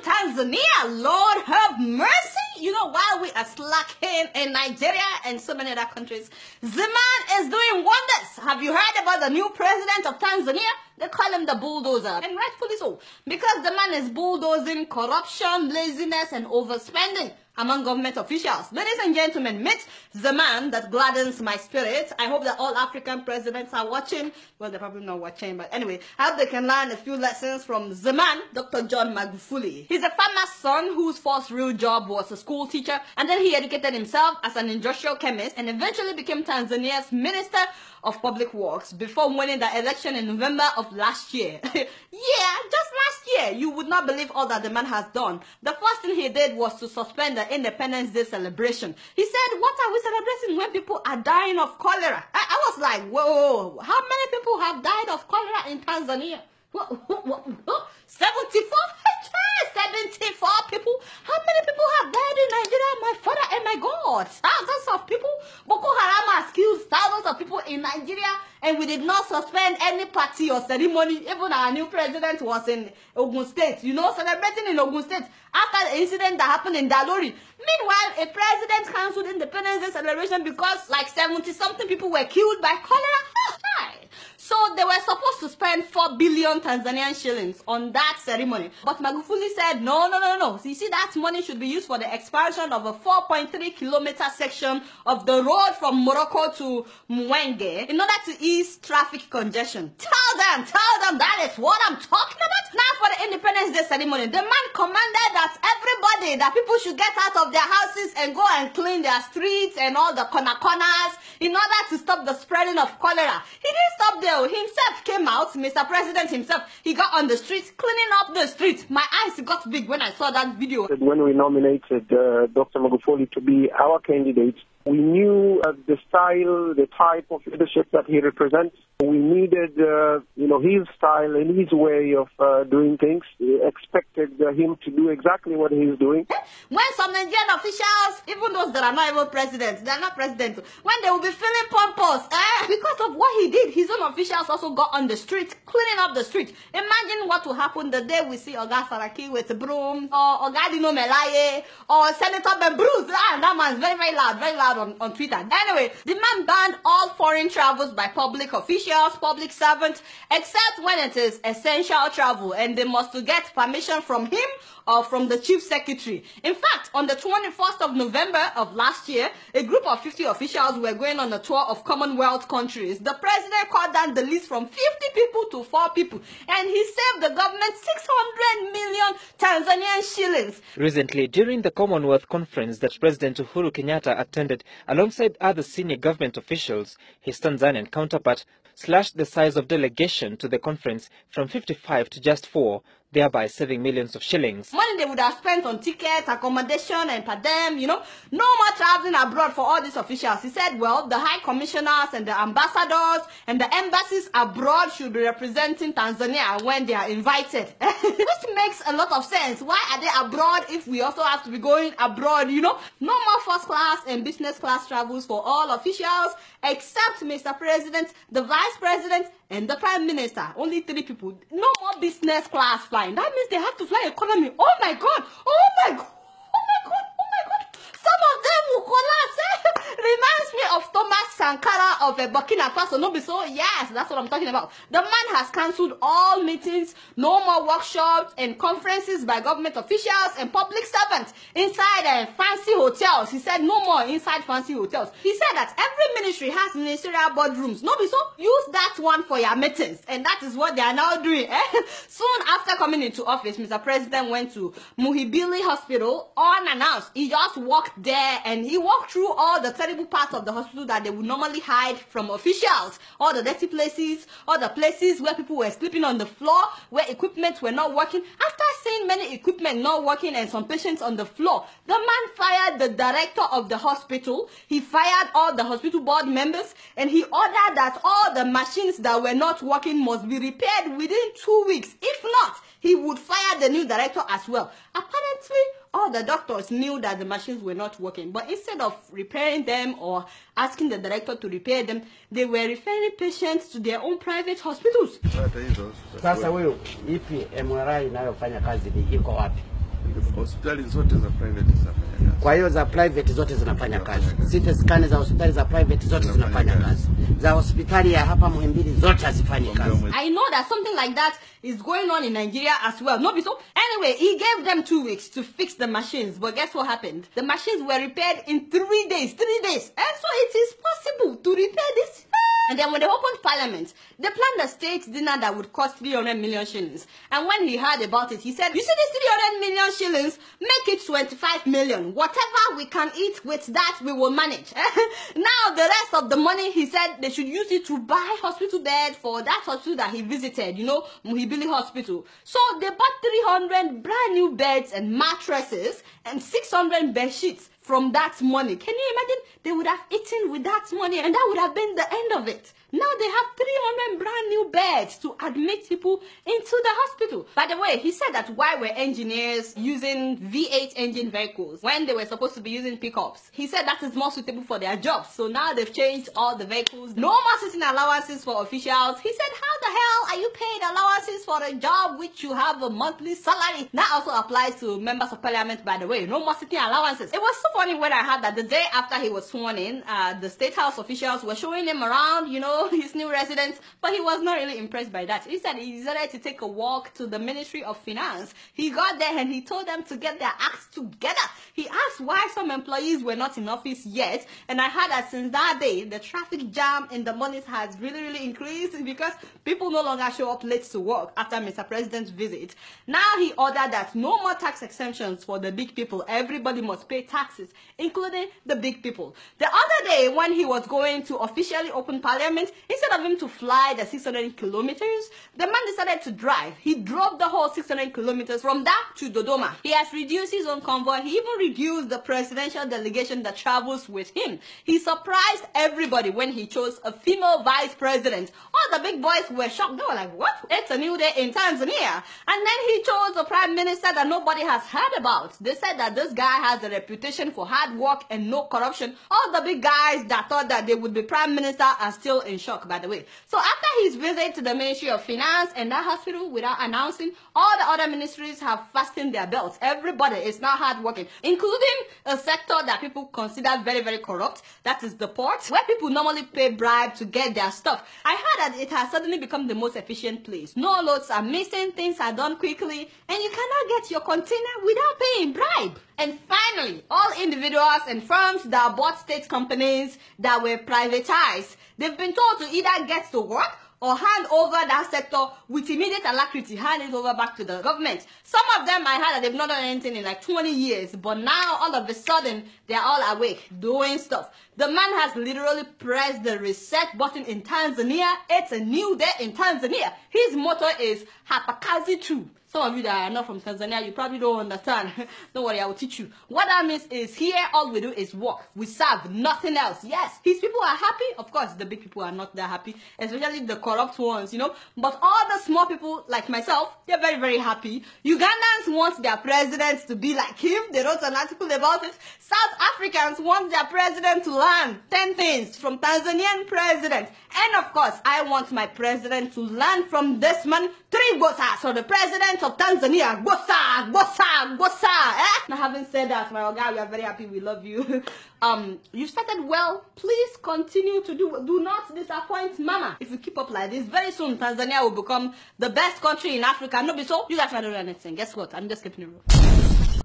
to Tanzania. Lord have mercy. You know, while we are slacking in Nigeria and so many other countries, the man is doing wonders. Have you heard about the new president of Tanzania? They call him the bulldozer, and rightfully so, because the man is bulldozing corruption, laziness, and overspending among government officials. Ladies and gentlemen, meet the man that gladdens my spirit. I hope that all African presidents are watching. Well, they're probably not watching, but anyway, I hope they can learn a few lessons from the man, Dr. John Magufuli. He's a farmer's son whose first real job was a school teacher, and then he educated himself as an industrial chemist and eventually became Tanzania's Minister of Public Works before winning the election in November of last year. Yeah, just last year. You would not believe all that the man has done. The first thing he did was to suspend the Independence Day celebration. He said, what are we celebrating when people are dying of cholera? I was like, whoa, how many people have died of cholera in Tanzania? 74? 74 people? How many people have died in Nigeria? My father and my God. Thousands of people. Boko Haram has killed thousands of people in Nigeria, and we did not suspend any party or ceremony. Even our new president was in Ogun State, you know, celebrating in Ogun State after the incident that happened in Dalori. Meanwhile, a president cancelled Independence Day celebration because like 70-something people were killed by cholera. So they were supposed to spend 4 billion Tanzanian shillings on that ceremony. But Magufuli said, no. You see, that money should be used for the expansion of a 4.3-kilometer section of the road from Morocco to Mwenge in order to ease traffic congestion. Tell them that is what I'm talking about. Now for the Independence Day ceremony, the man commanded that people should get out of their houses and go and clean their streets and all the corners in order to stop the spreading of cholera. He didn't stop there. Himself came out, Mr. President himself. He got on the streets, cleaning up the streets. My eyes got big when I saw that video. When we nominated Dr. Magufuli to be our candidate, we knew the style, the type of leadership that he represents. We needed, his style and his way of doing things. We expected him to do exactly what he's doing. When some Nigerian officials, even those that are not even presidents, they're not presidents, when they will be feeling pompous, because of what he did, his own officials also got on the streets, cleaning up the streets. Imagine what will happen the day we see Oga Saraki with a broom, or Oga Dino Melaye, or Senator Ben Bruce. That man's very loud on Twitter. Anyway, the man banned all foreign travels by public officials, public servants, except when it is essential travel, and they must get permission from him or from the chief secretary. In fact, on the 21st of November of last year, a group of 50 officials were going on a tour of Commonwealth countries. The president cut down the list from 50 people to 4 people, and he saved the government 600 million Tanzanian shillings. Recently, during the Commonwealth conference that President Uhuru Kenyatta attended alongside other senior government officials, his Tanzanian counterpart slashed the size of delegation to the conference from 55 to just 4, thereby saving millions of shillings. Money they would have spent on tickets, accommodation, and per diem, no more traveling abroad for all these officials. He said, well, the high commissioners and the ambassadors and the embassies abroad should be representing Tanzania when they are invited. Which makes a lot of sense. Why are they abroad if we also have to be going abroad, No more first class and business class travels for all officials except Mr. President, the Vice President, and the Prime Minister. Only 3 people. No more business class flying. That means they have to fly economy. Oh my God! Some of them will collapse. Reminds me of Thomas Sankara of Burkina Faso. No be so? Yes, that's what I'm talking about. The man has cancelled all meetings, no more workshops and conferences by government officials and public servants inside fancy hotels. He said no more inside fancy hotels. He said that every ministry has ministerial boardrooms. No be so? Use that one for your meetings. And that is what they are now doing. Soon after coming into office, Mr. President went to Muhimbili Hospital unannounced. He just walked there and he walked through all the terrible parts of the hospital that they would normally hide from officials. All the dirty places, all the places where people were sleeping on the floor, where equipment were not working. After seeing many equipment not working and some patients on the floor, the man fired the director of the hospital. He fired all the hospital board members, and he ordered that all the machines that were not working must be repaired within 2 weeks. If not, he would fire the new director as well. Apparently, all the doctors knew that the machines were not working, but instead of repairing them or asking the director to repair them, they were referring patients to their own private hospitals. Sasa wewe ipi MRI inayofanya kazi iko wapi? Hospitali zote za private zinafanya kazi. Kwa hiyo za private zote zinafanya kazi. CT scan za hospitali za private zote zinafanya kazi. Za hospitali ya hapa Muhimbili zote hazifanyi kazi. I know that something like that is going on in Nigeria as well. No, so anyway, he gave them 2 weeks to fix the machines, but guess what happened? The machines were repaired in 3 days. 3 days. And so it is possible to repair this. And then when they opened parliament, they planned a state dinner that would cost 300 million shillings. And when he heard about it, he said, you see this 300 million shillings, make it 25 million. Whatever we can eat with that, we will manage. Now, the rest of the money, he said they should use it to buy hospital bed for that hospital that he visited, you know, Muhimbili Hospital. So they bought 300 brand new beds and mattresses and 600 bed sheets from that money. Can you imagine? They would have eaten with that money and that would have been the end of it. Now they have 300 brand new beds to admit people into the hospital. By the way, he said that why were engineers using V8 engine vehicles when they were supposed to be using pickups? He said that is more suitable for their jobs. So now they've changed all the vehicles. No more sitting allowances for officials. He said, how the hell are you paid allowances for a job which you have a monthly salary? That also applies to members of parliament, by the way. No more sitting allowances. It was so funny when I heard that the day after he was sworn in, the State House officials were showing him around, you know, his new residence, but he was not really impressed by that. He said he decided to take a walk to the Ministry of Finance. He got there and he told them to get their acts together. He asked why some employees were not in office yet, and I heard that since that day, the traffic jam in the mornings has really increased because people no longer show up late to work after Mr. President's visit. Now he ordered that no more tax exemptions for the big people. Everybody must pay taxes, including the big people. The other day, when he was going to officially open parliament, instead of him to fly the 600 kilometers, the man decided to drive. He drove the whole 600 kilometers from that to Dodoma. He has reduced his own convoy. He even reduced the presidential delegation that travels with him. He surprised everybody when he chose a female vice president. All the big boys were shocked. They were like, what? It's a new day in Tanzania. And then he chose a prime minister that nobody has heard about. They said that this guy has a reputation for hard work and no corruption. All the big guys that thought that they would be prime minister are still in shock, by the way. So after his visit to the Ministry of Finance and that hospital, without announcing, all the other ministries have fastened their belts. Everybody is now hardworking, including a sector that people consider very corrupt. That is the port, where people normally pay bribe to get their stuff. I heard that it has suddenly become the most efficient place. No loads are missing, things are done quickly, and you cannot get your container without paying bribe. And finally, all individuals and firms that bought state companies that were privatized, they've been told to either get to work or hand over that sector with immediate alacrity, hand it over back to the government. Some of them, I heard that they've not done anything in like 20 years, but now all of a sudden, they're all awake, doing stuff. The man has literally pressed the reset button in Tanzania. It's a new day in Tanzania. His motto is Hapakazi True. Some of you that are not from Tanzania, you probably don't understand. Don't worry, I will teach you. What that means is here, all we do is work. We serve, nothing else. Yes, his people are happy. Of course, the big people are not that happy, especially the corrupt ones, you know. But all the small people, like myself, they're very happy. Ugandans want their president to be like him. They wrote an article about it. South Africans want their president to learn 10 things from Tanzanian president. And of course, I want my president to learn from this man, 3 Gosa. So the president of Tanzania, Gosa. Now, having said that, my guy, we are very happy. We love you. You started well. Please continue to do not disappoint mama. If you keep up like this, very soon Tanzania will become the best country in Africa. No, be so. You guys are not doing anything. Guess what? I'm just keeping it real.